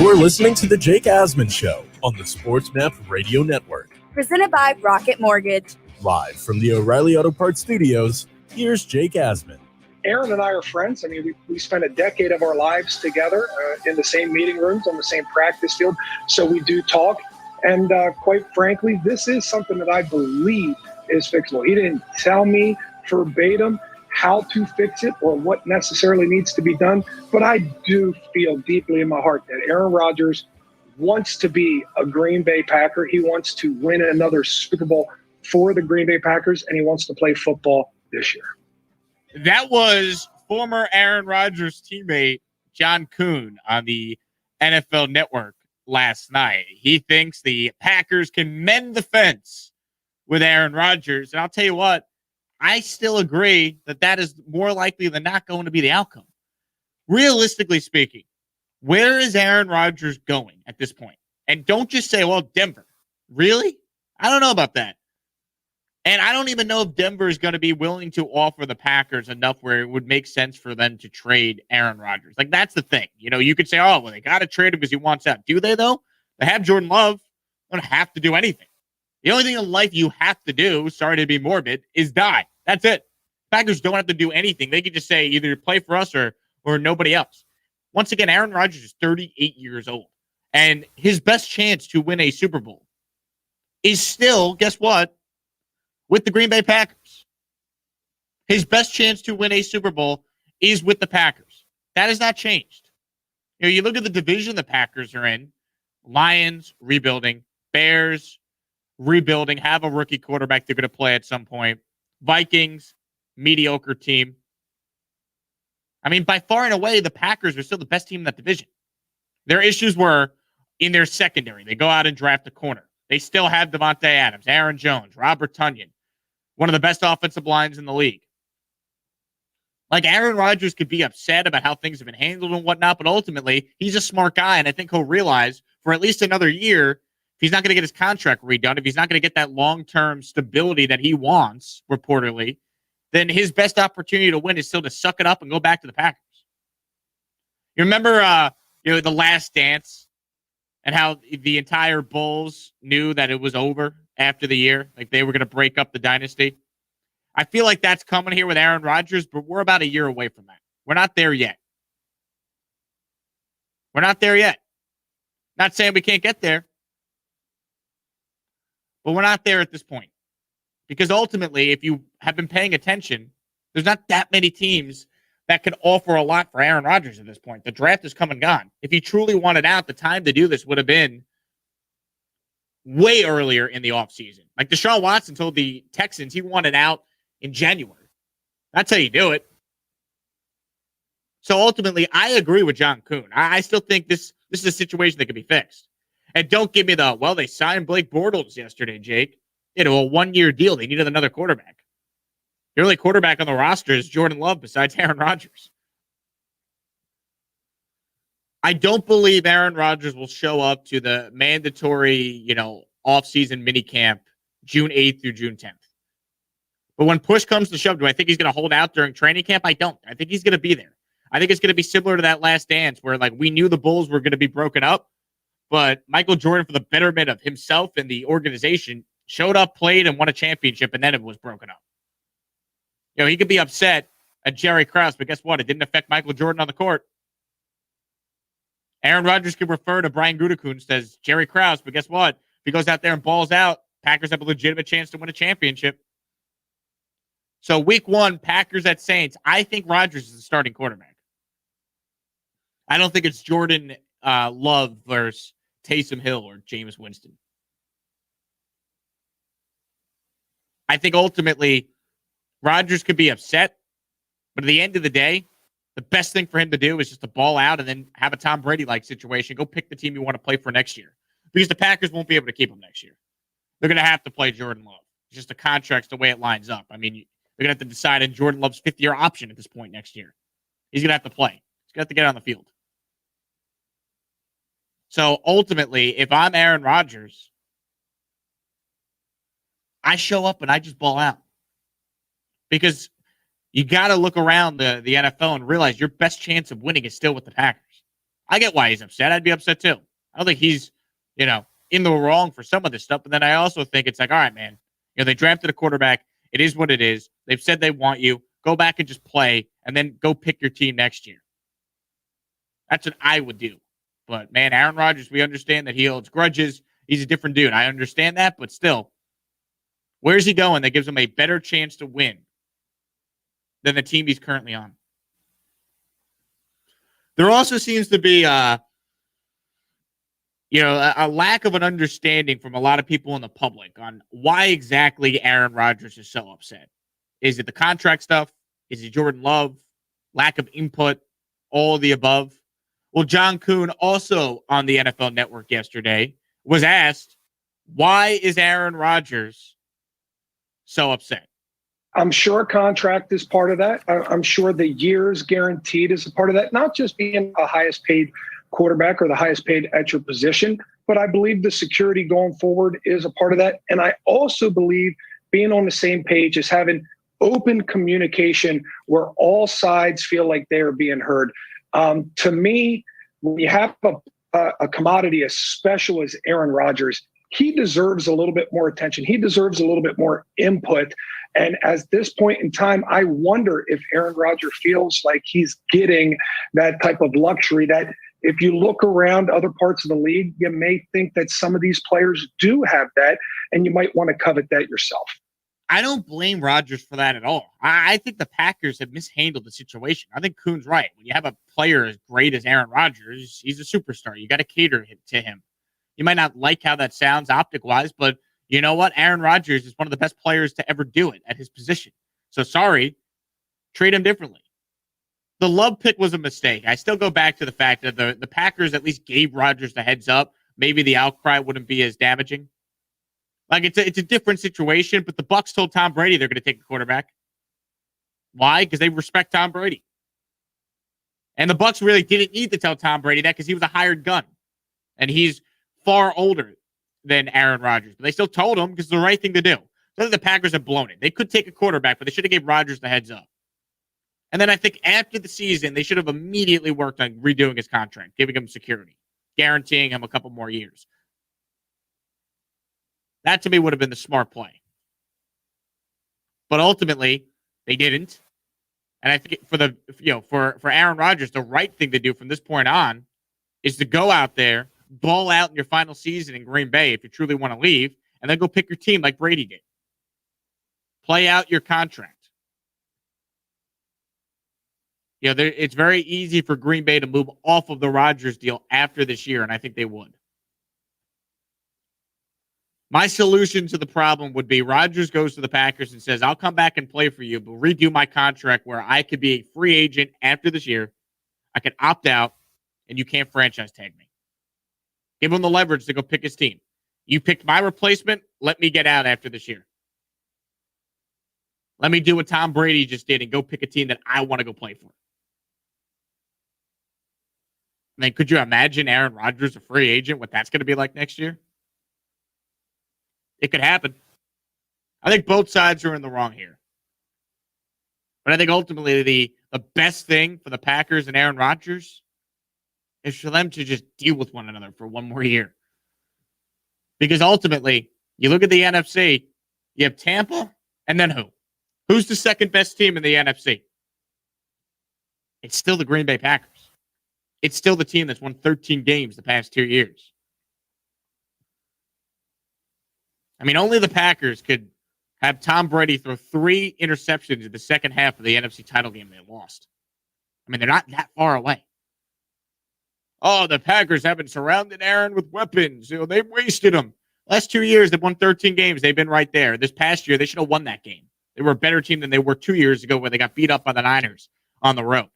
You are listening to The Jake Asman Show on the SportsMap Radio Network. Presented by Rocket Mortgage. Live from the O'Reilly Auto Parts Studios, here's Jake Asman. Aaron and I are friends. I mean, we spent a decade of our lives together in the same meeting rooms, on the same practice field. So we do talk. And quite frankly, this is something that I believe is fixable. He didn't tell me verbatim how to fix it or what necessarily needs to be done. But I do feel deeply in my heart that Aaron Rodgers wants to be a Green Bay Packer. He wants to win another Super Bowl for the Green Bay Packers, and he wants to play football this year. That was former Aaron Rodgers teammate John Kuhn on the NFL Network last night. He thinks the Packers can mend the fence with Aaron Rodgers. And I'll tell you what, I still agree that is more likely than not going to be the outcome. Realistically speaking, where is Aaron Rodgers going at this point? And don't just say, well, Denver. Really? I don't know about that. And I don't even know if Denver is going to be willing to offer the Packers enough where it would make sense for them to trade Aaron Rodgers. Like, that's the thing. You know, you could say, oh, well, they got to trade him because he wants out. Do they, though? They have Jordan Love. They don't have to do anything. The only thing in life you have to do, sorry to be morbid, is die. That's it. Packers don't have to do anything. They could just say either play for us or nobody else. Once again, Aaron Rodgers is 38 years old. And his best chance to win a Super Bowl is still, guess what? With the Green Bay Packers. His best chance to win a Super Bowl is with the Packers. That has not changed. You know, you look at the division the Packers are in. Lions, rebuilding. Bears, rebuilding. Have a rookie quarterback they're going to play at some point. Vikings, mediocre team. I mean, by far and away, the Packers are still the best team in that division. Their issues were in their secondary. They go out and draft a corner. They still have Devontae Adams, Aaron Jones, Robert Tonyan, one of the best offensive lines in the league. Like, Aaron Rodgers could be upset about how things have been handled and whatnot, but ultimately, he's a smart guy, and I think he'll realize for at least another year, if he's not going to get his contract redone, if he's not going to get that long-term stability that he wants, reportedly, then his best opportunity to win is still to suck it up and go back to the Packers. You remember the Last Dance and how the entire Bulls knew that it was over after the year, like they were going to break up the dynasty? I feel like that's coming here with Aaron Rodgers, but we're about a year away from that. We're not there yet. We're not there yet. Not saying we can't get there, but we're not there at this point. Because ultimately, if you have been paying attention, there's not that many teams that could offer a lot for Aaron Rodgers at this point. The draft has come and gone. If he truly wanted out, the time to do this would have been way earlier in the offseason. Like Deshaun Watson told the Texans he wanted out in January. That's how you do it. So ultimately, I agree with John Kuhn. I still think this is a situation that can be fixed. And don't give me they signed Blake Bortles yesterday, Jake. A 1-year deal. They needed another quarterback. The only quarterback on the roster is Jordan Love besides Aaron Rodgers. I don't believe Aaron Rodgers will show up to the mandatory, off-season minicamp June 8th through June 10th. But when push comes to shove, do I think he's going to hold out during training camp? I don't. I think he's going to be there. I think it's going to be similar to that Last Dance where, we knew the Bulls were going to be broken up, but Michael Jordan, for the betterment of himself and the organization, showed up, played, and won a championship, and then it was broken up. He could be upset at Jerry Krause, but guess what? It didn't affect Michael Jordan on the court. Aaron Rodgers could refer to Brian Gutekunst as Jerry Krause, but guess what? If he goes out there and balls out, Packers have a legitimate chance to win a championship. So week 1, Packers at Saints. I think Rodgers is the starting quarterback. I don't think it's Jordan Love versus Taysom Hill or Jameis Winston. I think ultimately Rodgers could be upset, but at the end of the day, the best thing for him to do is just to ball out and then have a Tom Brady-like situation. Go pick the team you want to play for next year because the Packers won't be able to keep him next year. They're going to have to play Jordan Love. It's just the contract's the way it lines up. I mean, they're going to have to decide on Jordan Love's 5th-year option at this point next year. He's going to have to play. He's going to have to get on the field. So ultimately, if I'm Aaron Rodgers, I show up and I just ball out. Because you got to look around the NFL and realize your best chance of winning is still with the Packers. I get why he's upset. I'd be upset too. I don't think he's, in the wrong for some of this stuff. But then I also think it's like, all right, man, they drafted a quarterback. It is what it is. They've said they want you. Go back and just play, and then go pick your team next year. That's what I would do. But, man, Aaron Rodgers, we understand that he holds grudges. He's a different dude. I understand that, but still, where's he going that gives him a better chance to win than the team he's currently on? There also seems to be a lack of an understanding from a lot of people in the public on why exactly Aaron Rodgers is so upset. Is it the contract stuff? Is it Jordan Love? Lack of input? All of the above? Well, John Kuhn, also on the NFL Network yesterday, was asked, why is Aaron Rodgers so upset? I'm sure contract is part of that. I'm sure the years guaranteed is a part of that, not just being a highest paid quarterback or the highest paid at your position, but I believe the security going forward is a part of that. And I also believe being on the same page is having open communication where all sides feel like they are being heard. To me, when you have a commodity as special as Aaron Rodgers, he deserves a little bit more attention. He deserves a little bit more input. And at this point in time, I wonder if Aaron Rodgers feels like he's getting that type of luxury that if you look around other parts of the league, you may think that some of these players do have that, and you might want to covet that yourself. I don't blame Rodgers for that at all. I think the Packers have mishandled the situation. I think Kuhn's right. When you have a player as great as Aaron Rodgers, he's a superstar. You got to cater to him. You might not like how that sounds optic-wise, but you know what? Aaron Rodgers is one of the best players to ever do it at his position. So sorry, treat him differently. The Love pick was a mistake. I still go back to the fact that the Packers at least gave Rodgers the heads up. Maybe the outcry wouldn't be as damaging. Like, it's a different situation, but the Bucs told Tom Brady they're going to take a quarterback. Why? Because they respect Tom Brady. And the Bucs really didn't need to tell Tom Brady that because he was a hired gun. And he's far older than Aaron Rodgers. But they still told him because it's the right thing to do. I think the Packers have blown it. They could take a quarterback, but they should have gave Rodgers the heads up. And then I think after the season, they should have immediately worked on redoing his contract, giving him security, guaranteeing him a couple more years. That, to me, would have been the smart play. But ultimately, they didn't. And I think for Aaron Rodgers, the right thing to do from this point on is to go out there, ball out in your final season in Green Bay if you truly want to leave, and then go pick your team like Brady did. Play out your contract. It's very easy for Green Bay to move off of the Rodgers deal after this year, and I think they would. My solution to the problem would be Rodgers goes to the Packers and says, I'll come back and play for you, but redo my contract where I could be a free agent after this year. I could opt out, and you can't franchise tag me. Give him the leverage to go pick his team. You picked my replacement. Let me get out after this year. Let me do what Tom Brady just did and go pick a team that I want to go play for. I mean, could you imagine Aaron Rodgers a free agent, what that's going to be like next year? It could happen. I think both sides are in the wrong here. But I think ultimately the best thing for the Packers and Aaron Rodgers is for them to just deal with one another for one more year. Because ultimately, you look at the NFC, you have Tampa, and then who? Who's the second best team in the NFC? It's still the Green Bay Packers. It's still the team that's won 13 games the past 2 years. I mean, only the Packers could have Tom Brady throw 3 interceptions in the second half of the NFC title game they lost. I mean, they're not that far away. Oh, the Packers haven't surrounded Aaron with weapons. They've wasted him. Last 2 years, they've won 13 games. They've been right there. This past year, they should have won that game. They were a better team than they were 2 years ago where they got beat up by the Niners on the road.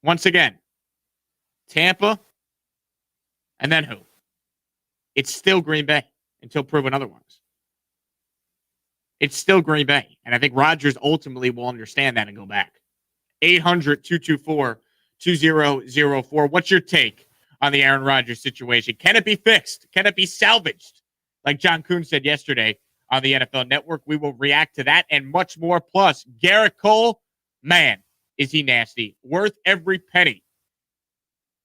Once again, Tampa, and then who? It's still Green Bay until proven otherwise. It's still Green Bay. And I think Rodgers ultimately will understand that and go back. 800-224-2004. What's your take on the Aaron Rodgers situation? Can it be fixed? Can it be salvaged? Like John Kuhn said yesterday on the NFL Network, we will react to that and much more. Plus, Garrett Cole, man, is he nasty. Worth every penny.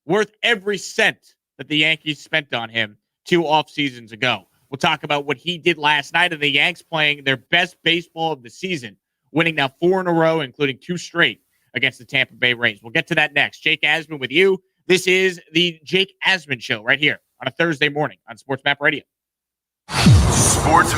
Worth every cent that the Yankees spent on him 2 off seasons ago. We'll talk about what he did last night, and the Yanks playing their best baseball of the season, winning now 4 in a row, including 2 straight against the Tampa Bay Rays. We'll get to that next. Jake Asman with you. This is the Jake Asman Show right here on a Thursday morning on Sports Map Radio. Sports Map.